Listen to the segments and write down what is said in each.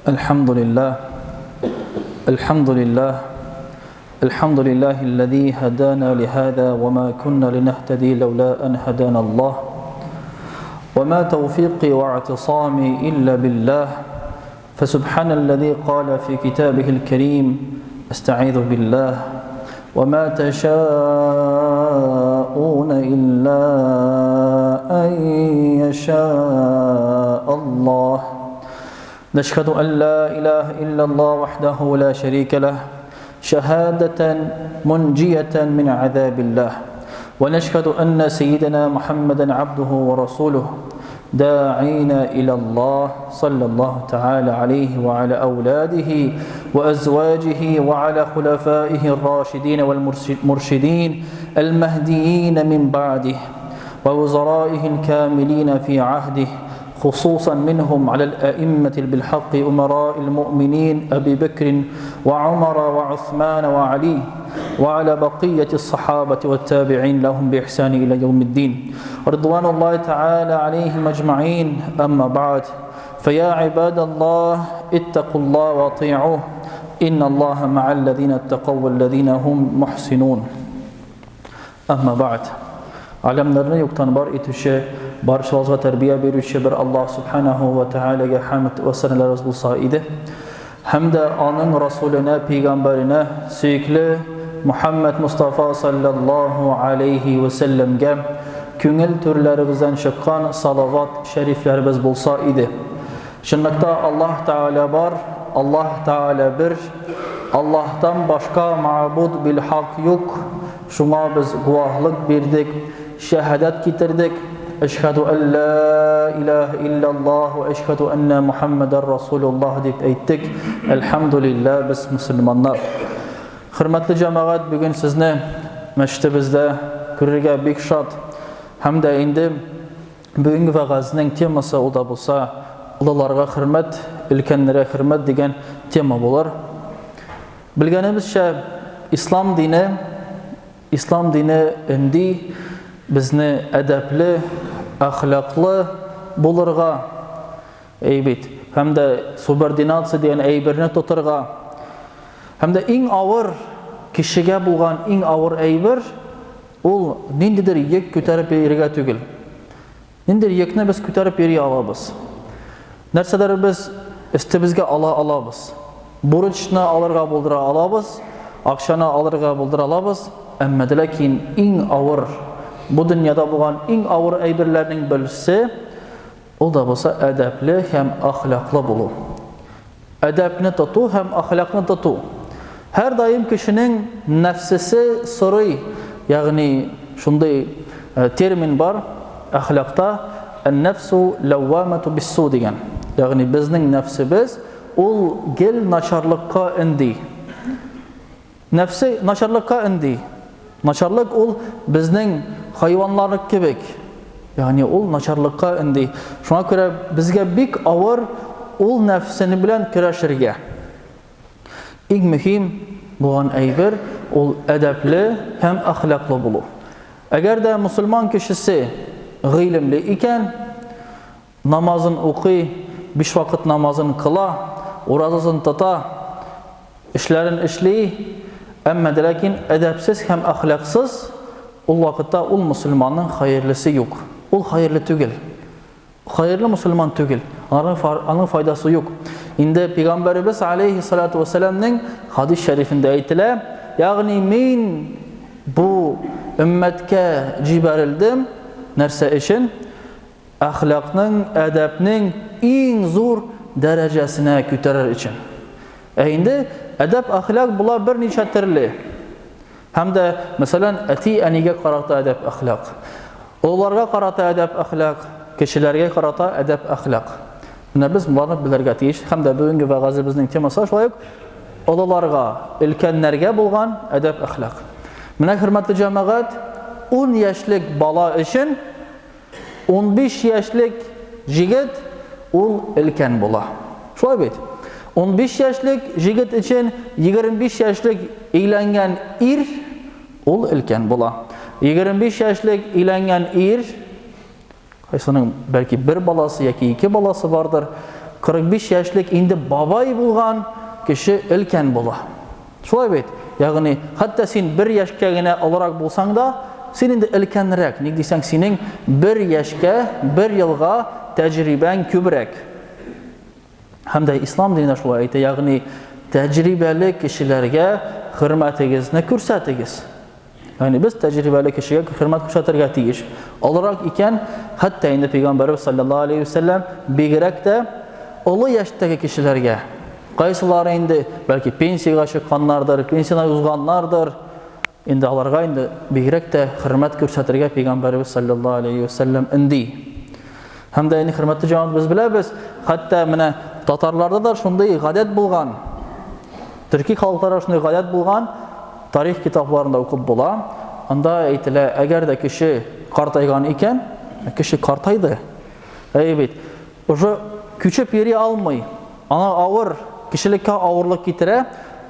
الحمد لله الحمد لله الحمد لله الذي هدانا لهذا وما كنا لنهتدي لولا أن هدانا الله وما توفيقي واعتصامي إلا بالله فسبحان الذي قال في كتابه الكريم استعيذ بالله وما تشاءون إلا أن يشاء الله نشهد أن لا إله إلا الله وحده لا شريك له شهادة منجية من عذاب الله ونشهد أن سيدنا محمدا عبده ورسوله داعينا إلى الله صلى الله تعالى عليه وعلى أولاده وأزواجه وعلى خلفائه الراشدين والمرشدين المهديين من بعده ووزرائه الكاملين في عهده خصوصا منهم على الأئمة بالحق أمراء المؤمنين أبي بكر وعمر وعثمان وعلي وعلى بقية الصحابة والتابعين لهم بإحسان إلى يوم الدين رضوان الله تعالى عليهم أجمعين أما بعد فيا عباد الله اتقوا الله واطيعوه إن الله مع الذين اتقوا والذين هم محسنون أما بعد alemlerini yoktan bar etüşe, barışımıza terbiye verüşe bir Allah subhanahu ve teala'ya hamd ve seneler olsa idi. Hem de onun Resulüne, Peygamberine, sürekli Muhammed Mustafa sallallahu aleyhi ve sellem'ge küngül türlerimizden çıkan salavat şeriflerimiz bulsa idi. Şunlukta Allah Teala var, Allah Teala bir, Allah'tan başka ma'bud bil hak yok. Şuna biz guvahlık verdik, şehadet getirdik. Eşhedü en la ilahe illallah ve eşhedü enne Muhammeden Resulullah deyip eyttik. Elhamdülillah biz Müslümanlar. Hürmetli cemaat, bugün sizni meştebizde görürge bek şad. Hem de indi bugünkü vağazının teması o da bulsa ulularga hürmet, ülkenlere hürmet degen tema bolar. Bilgenimizce İslam dini indi bizni edepli, ahlaklı bulurga eybit. Hem de subordinatsi diyen eybirini tuturga. Hem de en ağır kişiге bulgan en ağır eybir ol nindidir yek küterip yerige tügül. Nindir yekne biz küterip yeri alabız. Nerseleri biz istibizge alabız. Buruçna alırga buldura alabız. Akşana alırga buldura alabız. Ama de lakin en ağır bu dünyada bulgan en ağır eybirlerinin birisi o da bolsa edepli hem ahlaklı bulu. Edepni tutu hem ahlakını tutu. Her daim kişinin nefsisi soruy. Yani şunday termin var ahlakta en-nefsu levvametu bis-su degan. Yani bizning nefsimiz ol gel naşarlıkka indi. Nefsi naşarlıkka indi. Naşarlık ol bizning hayvanlarlık kebek. Yani ol naşarlıkka indi. Şuna göre bizge bek ağır ol nefsini bilen küreşirge. En mühim bulan eybir ol edepli hem ahlaklı bulu. Eğer de Müslüman kişisi g'ilimli iken namazın okuy, 5 vakit namazın kıla, orazasını tuta, işlerin işleyi, ama de lakin edepsiz hem ahlaksız o vakitte ol Müslümanın hayırlısı yok. Ol hayırlı tügül. Hayırlı Müslüman tügül. Onun faydası yok. Indi Peygamberimiz aleyhissalatu vesselam'ın hadis şerifinde aytile, yani men bu ümmetke ciberildim nerse için ahlakның, edepnin en zor derecesine küterer için. Indi edep, ahlak bula bir neçe türlü. Hem de mesela eti aniga qarata edep, ahlak. Olarga qarata edep, ahlak. Kişilerge qarata edep, ahlak. Buna biz bunlarni bilerge teyiş. Hem de bugünkü vağazı bizning teması şoyuk. Olarga, ilkenlerge bulgan edep, ahlak. Buna hürmetli cemaat 10 yaşlık bala için 15 yaşlık jigit ol ilken bula. Şoy bit. 15 yaşlık jigit için 25 yaşlık eylengen ir ol ilken bula. 25 yaşlık eylengen ir Kaysanın belki bir balası, yaki iki balası vardır. 45 яшьлек инде бабай булган кеше өлкән була. Шулай бит. Ягъни, хәтта син 1 яшькә генә олорак булсаң да, син инде өлкәнрәк. Ник дисәң, синең 1 яшькә, 1 елга тәҗрибәң күбрәк. Һәм дә ислам динендә шулай әйтә, ягъни тәҗрибәле кешеләргә хөрмәтегезне күрсәтегез. Yani biz tecrübeli kişiye hürmet kuşatırga tiyiş. Olarak iken hatta indi Peygamberimiz sallallahu aleyhi ve sellem bigirek de ulu yaştaki kişilerge kayısıları indi belki pensiyaga çıkanlardır, pensiyadan uzganlardır. Indi alarga indi bigirek de hürmet kuşatırga Peygamberimiz sallallahu aleyhi ve sellem indi. Hem de indi hürmetli cemaat biz bilemiz. Hatta mine Tatarlarda da şunday gadet bulgan. Türkiye halkları şunday gadet bulgan. Tarih kitaplarında okup bula. Anda aytila, eğer de kişi kartaygan iken, kişi kartaydı. Evet. Oşu küçük yeri almay. Ana ağır, kişilikka ağırlık getire.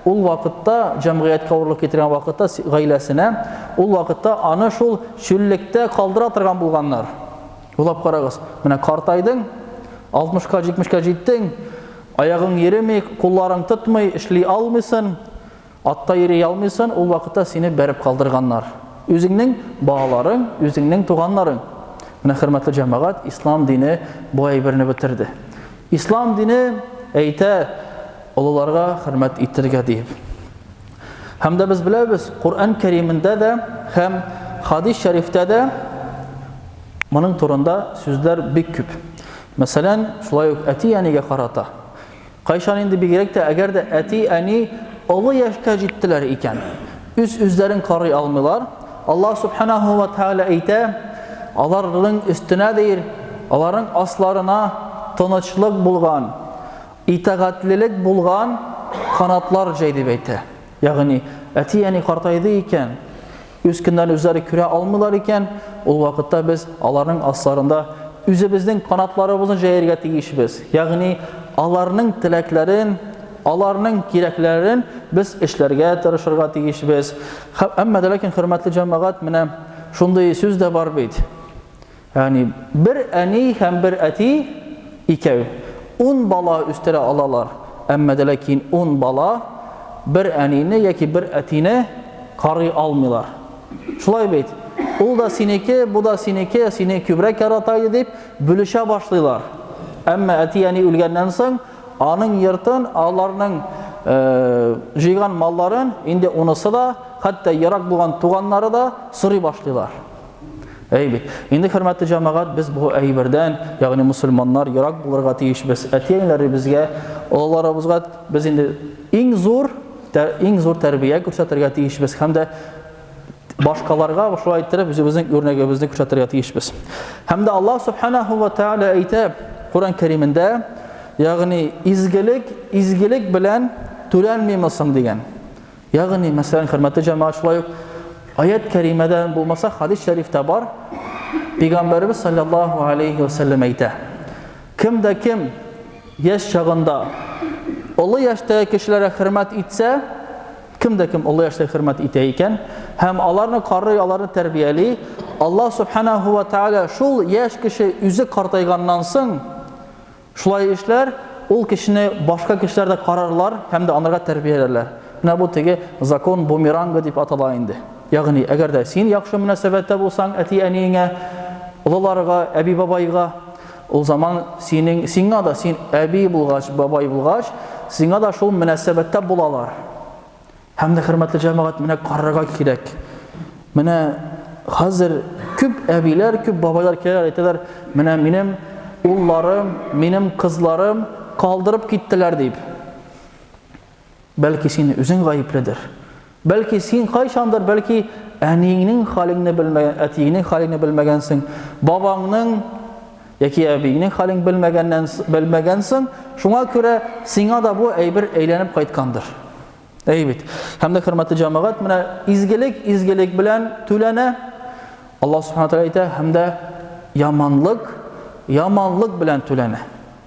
Ol vakitte, cemiyetke ağırlık getiren vakitte gailesine, ol vakitte ana şul şüllikte kaldıra atırgan bulganlar. Olap karagız. Mine kartaydın, 60'ka 70'ka jettin, ayağın yerimi, kolların tutmay, işli almısın. Atta yeri almıysan, ol vakitte seni berip kaldırganlar. Özünün bağların, özünün tuğanların. Mine hürmetli cemaat, İslam dini bu aybirini bitirdi. İslam dini eyte ulularga hürmet ettirge deyip. Hem de biz biliriz, Kur'an-ı Kerim'inde de hem hadis-i şerifte de bunun turunda sözler bir küp. Mesela şulay yok, eti yaniga karata. Kayşan indi bir gerek de eğer de eti yani ulu yaşka ciddiler iken üzlerin karı almılar. Allah subhanahu ve teala eyte aların üstüne değil, aların aslarına tanıçlık bulgan, itaatlilik bulgan kanatlar ceydi beyte. Yani eti yani kartaydı iken üskünden üzeri küre almılar iken o vakitte biz aların aslarında üzümüzün kanatlarımızın ceyirge tegişimiz. Yani alarının tileklerin, alarının gereklerin biz işlerge tarışırga tegişimiz. Ama da lakin hürmetli cemaat mine şunday söz de var beyt. Yani bir eni hem bir eti ikev. 10 bala üstere alalar. Ama da lakin 10 bala bir enini ya ki bir etini karı almıyorlar. Şulay beyt. O da sineke, bu da sineke, sinek kübrek yarataydı deyip bölüşe başlıyorlar. Ama eti yani ülgenden sonra anın yırtın, ağlarının jıygan malların indi onusu da hatta yarak bulan tuğanları da sırı başlıyorlar. Evet. Indi hürmetli cemaat biz bu ayberden yani Müslümanlar yarak bularga teyişimiz. Etiyenleri bizge, oğullarımızga biz indi en zor terbiye gösterge teyişimiz. Hem de başkalarga şulay ettirip bizimizin örneğimizni gösterge teyişimiz. Hem de Allah subhanahu ve teala ayta Kur'an-ı Kerim'inde yani izgilik bilen tölenmeymesin degen. Yani mesela hürmetli cemaat şulay ayet-i kerimeden bulmasa hadis-i şerifte var. Peygamberimiz sallallahu aleyhi ve sellem ayta. Kim de kim yaş çağında ulu yaştaki kişilere hürmet etse, kim de kim ulu yaşta hürmet eteyken hem alarını karı, alarını terbiyeli Allah subhanahu ve teala şul yaş kişi yüzü kartayganlansın şulay işler ol kişini başka kişiler de kararlar hem de onlara terbiyelerler. Ne bu tege zakon bumerangı deyip atalayındı. Yani eğer de sen yakşı münasebette bulsan eti enine ulularga, ebi babayga o zaman singa da sen ebi bulgaç, babay bulgaç singa da şul münasebette bulalar. Hem de hürmetli cemaat mine kararga kirek. Mine hazır küp ebiler, küp babaylar keler ettiler. Mine benim ullarım, benim kızlarım kaldırıp gittiler deyip. Belki senin özün gayipledir. Belki sen kayşandır, belki eninin halini bilmegen, etinin halini bilmegensin. Babanın yaki ebinin halini bilmegensin. Şuna göre sana da bu eybir eğlenip kayıtkandır. Evet. Hem de hürmetli cemaat mine izgilik bilen tülene Allah subhanahu teala ayta hem de yamanlık bilen tülene.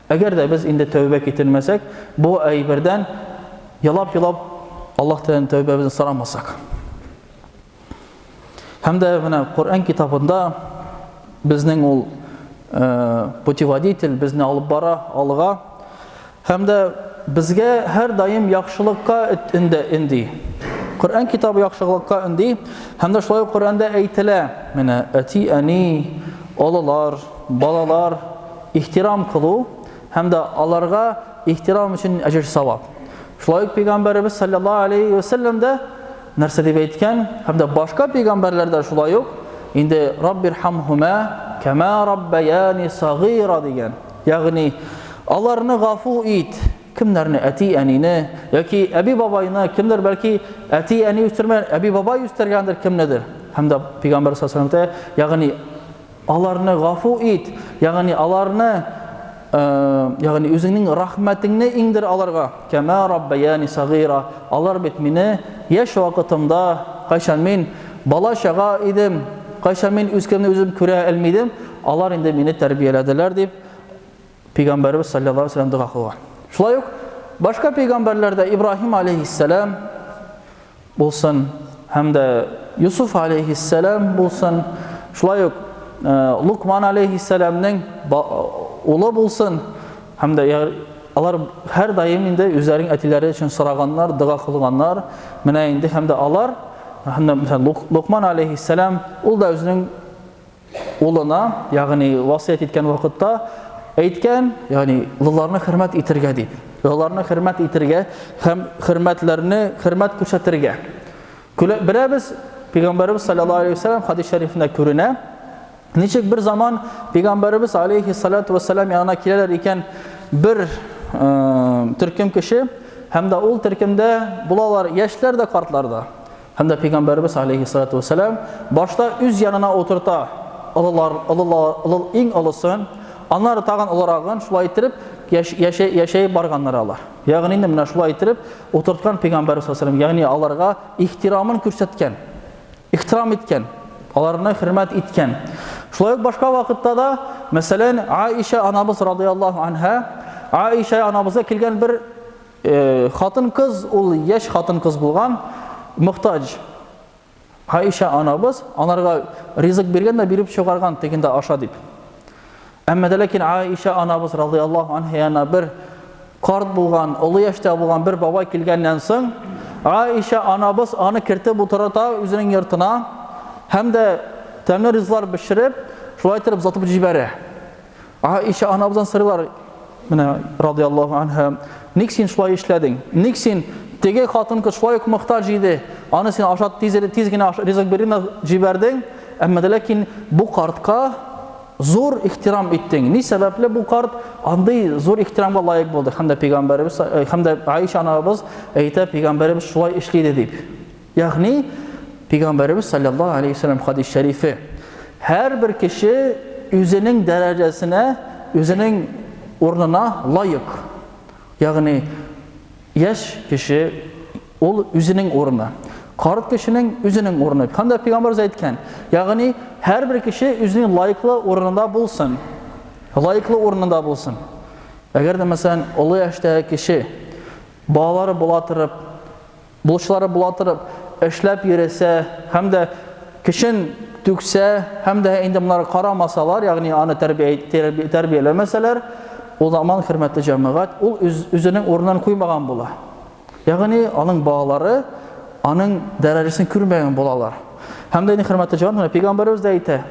Eğer de biz indi tövbe getirmesek bu eybirden yalap Allah Teala'nın tövbemizini saramasak. Hem de Kur'an kitabında bizning ol putivoditel bizni alıp bara alga һәм дә безгә һәр даим яхшылыкка инди. Коръән китабы яхшылыкка инди, һәм дә шулай Коръәндә әйтелә, менә әти-әни, олылар, балалар ихтирам кылу һәм дә аларга ихтирам өчен әҗр савап. Шулай Пәйгамбәрбез саллаллаһу алейхи ва саллям да нәрсә дип әйткән, һәм дә башка пәйгамбәрләр дә шулай ук инде Раббирхамһума кама раббаяни сагыра дигән. Ягъни аларны гафу ит. Кемнәрне әти-әнине яки әби-бабайны, кемдер бәлки әти-әни үстермәгән, әби-бабай үстергәндер кемнедер. Һәм дә Пәйгамбәр саллаллаһу алейхи ва саллям, ягъни аларны гафу ит, ягъни аларны ягъни үзеңнең рәхмәтеңне иңдер аларга. Кама раббаяни сагыра. Алар бит мине яшь вакытымда, кайчан мин бала чага идем, кайчан мин үземне үзем күрә алмыйдым, алар инде мине тәрбияләделәр дип Пәйгамбәрбез саллаллаһу алейхи ва саллям дуа кылган. Шулай ук башка пәйгамбәрләрдә Ибраһим алейхиссалам булсын, һәм дә Юсуф алейхиссалам булсын, шулай ук Лукман алейхиссаламның улы булсын, һәм дә алар һәр даим инде үзләренең әтиләре өчен сораганнар, дуа кылганнар. Менә инде һәм дә алар, һәм дә Лукман алейхиссалам ул да үзенең улына, ягъни васыят иткән вакытта әйткән, ягъни улларны хөрмәт итәргә дип. Улларны хөрмәт итәргә һәм хөрмәтләрне хөрмәт күрсәтергә. Беләбез, Пәйгамбәрбез саллаллаһу алейхи ва саллям хадис шәрифендә күренә. Ничек bir zaman Peygamberimiz aleyhissalatu vesselam yanına kilerler iken bir Türküm kişi hem de ol Türkümde bulalar yaşlar da kartlarda. Hem de Peygamberimiz aleyhissalatu vesselam başta üz yanına oturta alılar in alısın. Anları tağın olarağın şulay itirip yaşayıp barğanları alar. Yani indi mine şulay itirip oturtkan Peygamberimiz sallallahu aleyhi ve sellem yani alarga ihtiramın kürsətken, ihtiram etken, alarına hürmet etken. Şulay başka vakitte da mesela Aişe anamız radıyallahu anha, Aişe anamıza kelgen bir hatın kız, ol yaş hatın kız bulgan muhtaç. Aişe anamız onlarga rizq bergen de berip çıkargan tekinde aşa dip. Amma da lakin Aişe anamız radıyallahu anha yana bir kart bulgan, ulu yaşta bulgan bir baba kelgenden soň Aişe anamız onu kirtip oturata özünün yurtuna hem de təmli rizqlar pişirip şulay etip zatıp jibere. Aişe anamızdan sorular mine radıyallahu anha, nik sen şulay işledin? Nik sen tege hatın kız şulay muhtaç idi? Onu sen aşat tezgine rizq berine jiberdin. Amma da lakin bu kartka zor ihtiram ettin. Ne sebeple bu kart anday zor ihtiramga layık oldu. Hem de Peygamberimiz, hem de Aişe anamız eyte Peygamberimiz şulay işledi deyip. Yani Peygamberimiz sallallahu aleyhi ve sellem hadis-i şerifi her bir kişi özünün derecesine, özünün ornuna layık. Yani yaş kişi ol özünün ornuna. Kart kişinin özünün ornuna. Hem de Peygamberimiz aytken, yani her bir kişi özünün layıklı ornunda bulsun. Layıklı ornunda bulsun. Eğer de mesela ulu yaşta kişi bağları bulatırıp, buluşları bulatırıp, eşlep yürese, hem de kişinin tükse, hem de indi bunları karamasalar, yani onu terbiyelemeseler, o zaman hürmetli cemaat, o özünün ornundan koymagan bula. Yani onun bağları, onun derecesini kürmeyen bulalar. Hem de hürmetli cemaat, Peygamberimiz de aytı,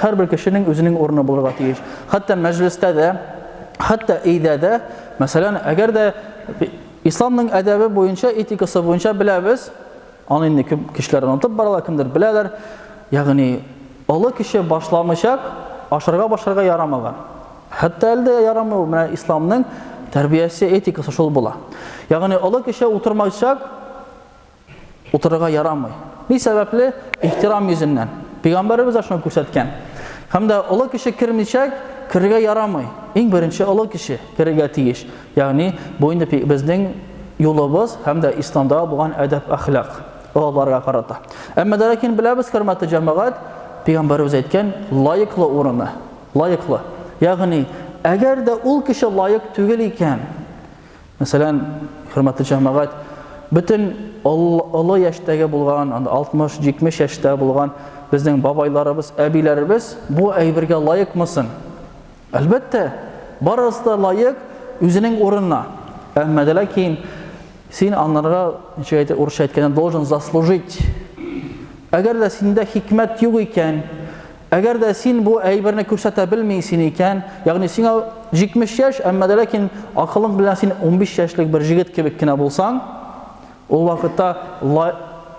her bir kişinin özünün ornunu bulurga teyiş. Hatta mecliste de, hatta eyde de, mesela eğer de İslam'ın edebi boyunca, etikası boyunca biliriz, onu indi kişilerin unutup baralar, kimdir bilerler. Yani ulu kişi başlamışak, aşırıga yaramagan. Hatta elde yaramıyor İslam'ın terbiyesi, etikası şol bula. Yani ulu kişi oturmayacak, otururga yaramıyor. Ne sebeple? İhtiram yüzünden. Peygamberimiz de şunu gösterken. Hem de ulu kişi kirmeyecek, kirge yaramıyor. En birinci ulu kişi kirge teyiş. Yani bu indi bizden yolumuz hem de İslam'da bulan edep, ahlak. Oğullarga karata. Amma da lakin biliriz hürmetli cemaat, Peygamberimiz aytken layıklı oruna, layıklı. Yani eğer de ol kişi layık tügel iken, mesela hürmetli cemaat, bütün ulu yaştagi bulgan, 60-70 yaşta bulgan bizning babaylarımız, əbilərimiz bu əybirge layık mısın? Elbette, barısı da layık, үзенең урынына. Әмма дә ләкин син анларга, урысча әйткәндә, должен заслужить. Әгәр дә синдә хикмәт юк икән, әгәр дә син бу әйберне күрсәтә белмисең икән, ягъни сиңа 70 яшь, әмма дә ләкин акылың белән син 15 яшьлек бер җегет кебек кенә булсаң, ул вакытта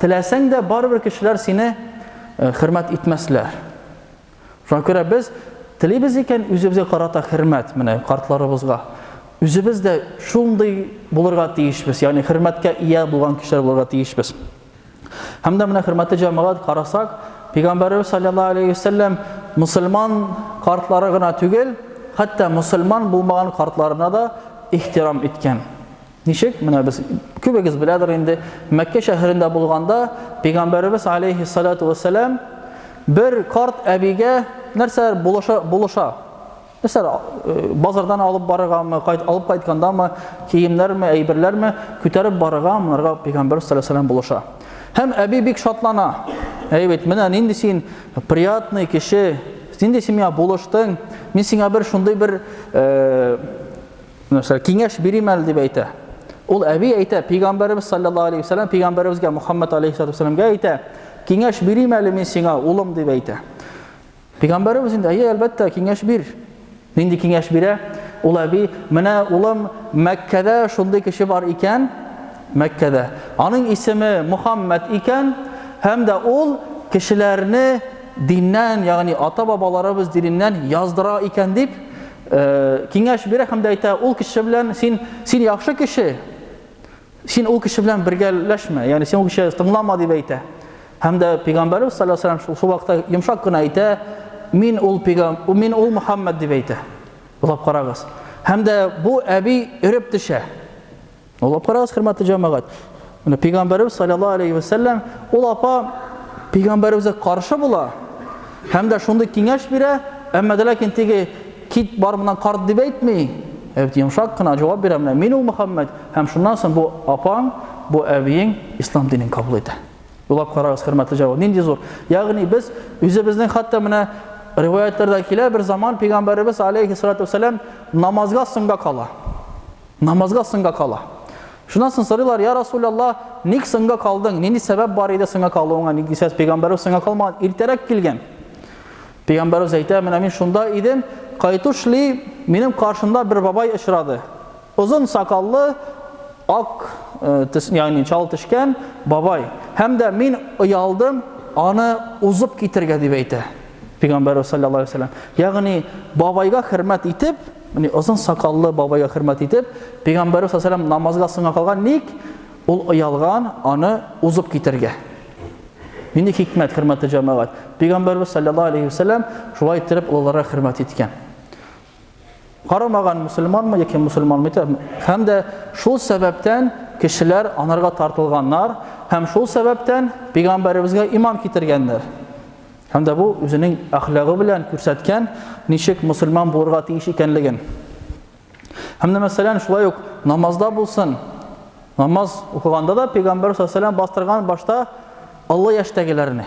теләсәң дә барыбер кешеләр сине хөрмәт итмәсләр. Шуңа күрә без телибез икән үзебезгә карата хөрмәт, менә картларыбызга. Үзебез дә шундый булырга тиешбез, ягъни хөрмәткә ия булган кешеләр булырга тиешбез. Һәм дә менә хөрмәтле җәмәгать, карасак, Пәйгамбәрбез саллаллаһу алейхи ва саллям мусульман картлары гына түгел, хәтта мусульман булмаган картларына да ихтирам иткән. Ничек? Менә без күбегез беләдер инде, Мәккә шәһәрендә булганда Пәйгамбәрбез алейхи салату ва салам бер карт әбигә нәрсә булыша. Нәрсә базардан алып барыргамы, алып кайткандамы, киемнәрме, әйберләрме күтәреп барырга монарга Пәйгамбәрбез саллаллаһу алейхи ва саллям булыша. Һәм әби бик шатлана. Әйбет, менә нинди син приятный кеше, нинди син миңа булыштың, мин сиңа бер шундый бер киңәш бирим әле дип әйтә. Ул әби әйтә, Пәйгамбәрбез саллаллаһу алейхи ва саллям Пәйгамбәрбезгә Мухаммад алейхиссалату вассаламга әйтә, киңәш бирим әле мин сиңа, улым дип әйтә. Пәйгамбәрбез инде, әлбәттә, киңәш бир. Нинди киңәш бирә? Ул әби, менә улым Мәккәдә шундый кеше бар икән, Мәккәдә. Аның исеме Мухаммад икән, һәм дә ул кешеләрне диннән, ягъни ата-бабаларыбыз диненнән яздыра икән дип киңәш бирә һәм дә әйтә, ул кеше белән син яхшы кеше. Син ул кеше белән бергәләшмә, ягъни син ул кеше тыңлама дип әйтә. Һәм дә Пәйгамбәрбез саллаллаһу алейхи ва саллям шул вакытта йомшак кына әйтә, мин ул Мухаммад дип әйтә. Улап карагыз. Һәм дә бу әби өреп төшә. Улап карагыз, хөрмәтле җәмәгать. Менә Пәйгамбәрбез саллаллаһу алейхи ва саллям ул апа Пәйгамбәрбезгә каршы була. Һәм дә шундый киңәш бирә, әмма дә ләкин теге кит бар монан карт дип әйтми. Йомшак кына җавап бирә, менә мин ул Мухаммад. Һәм шуннан соң бу апаң, бу әбиең ислам динен кабул итә. Улап карагыз, хөрмәтле җәмәгать. Нинди зур. Ягъни без үзебезнең хәтта менә риваятларда килә, бер заман Пәйгамбәрбез алейхиссалату вассалам намазга сыңга кала. Намазга сыңга кала. Шуннан соң сорыйлар, я Расулаллах, ник сыңга калдың? Нинди сәбәп бар иде сыңга калуыңа? Ник дисәз, Пәйгамбәрбез сыңга калмаган, иртәрәк килгән. Пәйгамбәрбез әйтә, менә мин шунда идем, кайтушли, минем каршымда бер бабай очрады. Озын сакаллы, ак, ягъни чал төшкән бабай. Һәм дә мин уялдым, аны узып китергә дип әйтә. Пәйгамбәрбез саллаллаһу алейхи ва саллям. Ягъни бабайга хөрмәт итеп, озын сакаллы бабайга хөрмәт итеп, Пәйгамбәрбез саллаллаһу алейхи ва саллям намазга сыңга калган, ник ул уялган, аны узып китергә. Нинди хикмәт, хөрмәтле җәмәгать. Пәйгамбәрбез саллаллаһу алейхи ва саллям шулай итеп уларга хөрмәт иткән. Карамаган мусульманмы яки мусульманмы, һәм дә шул сәбәптән кешеләр анарга тартылганнар, һәм шул сәбәптән Пәйгамбәрбезгә иман китергәннәр. Һәм дә бу үзенең әхлагы белән күрсәткән, ничек мусульман булырга тиеш икәнлеген. Һәм дә мәсәлән, шулай ук намазда булсын. Намаз укыганда да Пәйгамбәр саллаллаһу алейхи ва саллям бастырган башта олы яшьтәгеләрне.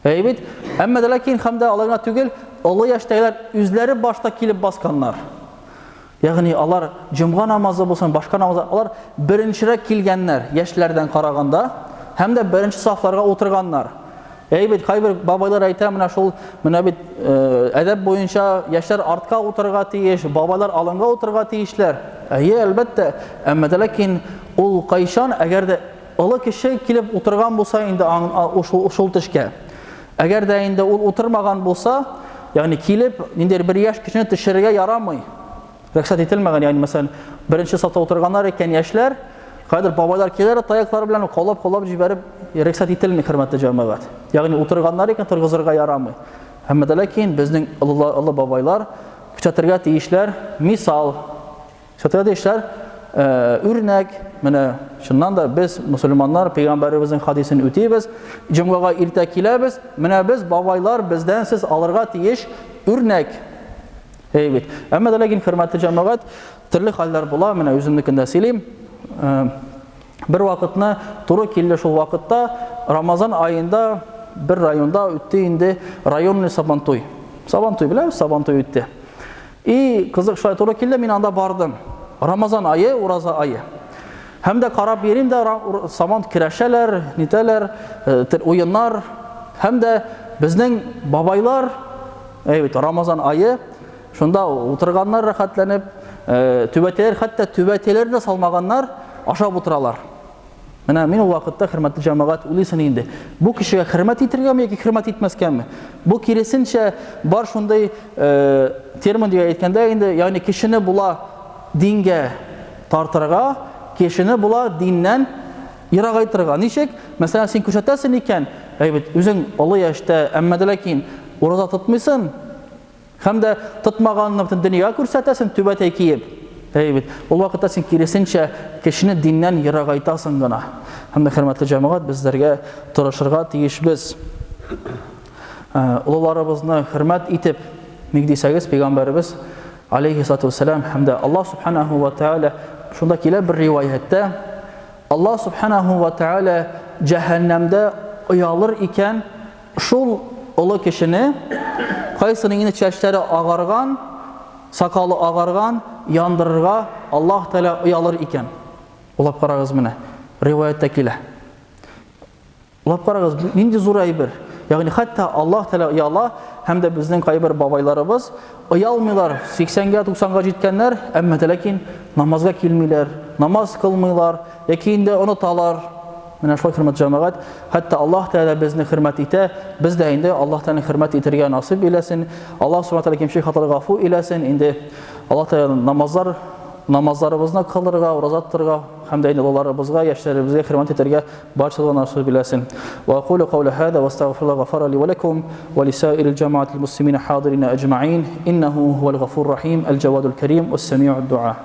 Әйбит, әмма дә ләкин һәм дә аларга түгел, олы яшьтәгеләр үзләре башта килеп басканнар. Ягъни алар җомга намазы булсын, башка намазлар, алар беренчерәк килгәннәр яшьләрдән караганда, һәм дә беренче сафларга утырганнар. Әйбит, кайбер бабайлар әйтә, менә шул, менә бит әдәп буенча яшьләр артка утырырга тиеш, бабайлар алынга утырырга тиешләр. Әлбәттә, әмма дә ләкин ул кайчан, әгәр дә олы кеше килеп утырган булса инде ушул төшкә. Әгәр дә инде ул утырмаган булса, ягъни килеп, ниндидер бер яшь кешене төшерергә ярамый. Рөхсәт ителмәгән, ягъни мәсәлән, беренче сафта утырганнар икән яшьләр, кайдыр бабайлар килер, таяклары белән калап җибәреп, рөхсәт ителми, хөрмәтле җәмәгать. Ягъни утырганнар икән торгызырга ярамый. Әмма дә ләкин безнең олы бабайлар күрсәтергә тиешләр, мисал, күрсәтергә тиешләр, үрнәк. Менә шуннан да без мусульманнар Пәйгамбәребезнең хадисен үтибез, җомгага иртә киләбез, менә без бабайлар бездән сез алырга тиеш үрнәк. Әйбит. Әмма дә ләкин хөрмәтле җәмәгать, төрле хәлләр була, менә үземнекендә сөйлим. Бер вакытны туры килде шул вакытта, Рамазан айында бер районда үтте инде районный сабантуй. Сабантуй белән сабантуй үтте. И кызык шулай туры килде, мин анда бардым. Рамазан айы, ураза айы. Һәм дә карап йөрим дә, саман керәшәләр, нитәләр, уеннар. Һәм дә безнең бабайлар, Рамазан айы, шунда утырганнар рәхәтләнеп, түбәтәләр, хәтта түбәтәләр дә салмаганнар, ашап утыралар. Менә мин ул вакытта, хөрмәтле җәмәгать, уйлыйсың инде, бу кешегә хөрмәт итергәме яки хөрмәт итмәскәме? Бу киресенчә бар шундай термин дип әйткәндә инде, ягъни кешене була дингә тартырга, кешене була диннән ерагайтырга. Ничек? Мәсәлән, син күрсәтәсең икән, үзең олы яшьтә, әмма дә ләкин ураза тотмыйсың, һәм дә тотмаганны бөтен дөньяга күрсәтәсең түбәтәй киеп. Ул вакытта син киресенчә кешене диннән ерагайтасың гына. Һәм дә, хөрмәтле җәмәгать, безләргә тырышырга тиешбез. Улларыбызны хөрмәт итеп, ник дисәгез, пәйгамбәрбез алейхиссалату вассалам һәм дә Аллаһ субханаһу ва тааля шунда килә бер риваятта, Аллаһ субханаһу ва тааля җәһәннәмдә оялыр икән шул олы кешене, кайсының инде чәчләре агарган, сакалы агарган, яндырырга Аллаһ Тәала оялыр икән. Улап карагыз менә, риваятта килә. Улап карагыз, нинди зур әйбер. Ягъни хәтта Аллаһ Тәала ояла, һәм дә безнең кайбер бабайларыбыз оялмыйлар, 80-га, 90-га җиткәннәр, әмма дә ләкин намазга килмиләр, намаз кылмыйлар, яки инде оныталар. Менә шулай, хөрмәтле җәмәгать, хәтта Аллаһ Тәала безне хөрмәт итә, без дә инде Аллаһ Тәаланы хөрмәт итәргә насыйп иләсен. Аллаһ Субханаһу Тәала кимче хаталарга гафу иләсен. Инде Аллаһ Тәала намазларыбызны кылырга, ураза тотарга, һәм дә инде улларыбызга, яшьләребезгә хөрмәт итәргә барчалыгына насыйп иләсен. Ва aqulu qawla hada wa astaghfirullaha ghafara li wa lakum wa li sa'iril jama'atil muslimina hadirin ajma'in innahu huwal ghafurur rahim al jawadul karim was sami'ud du'a.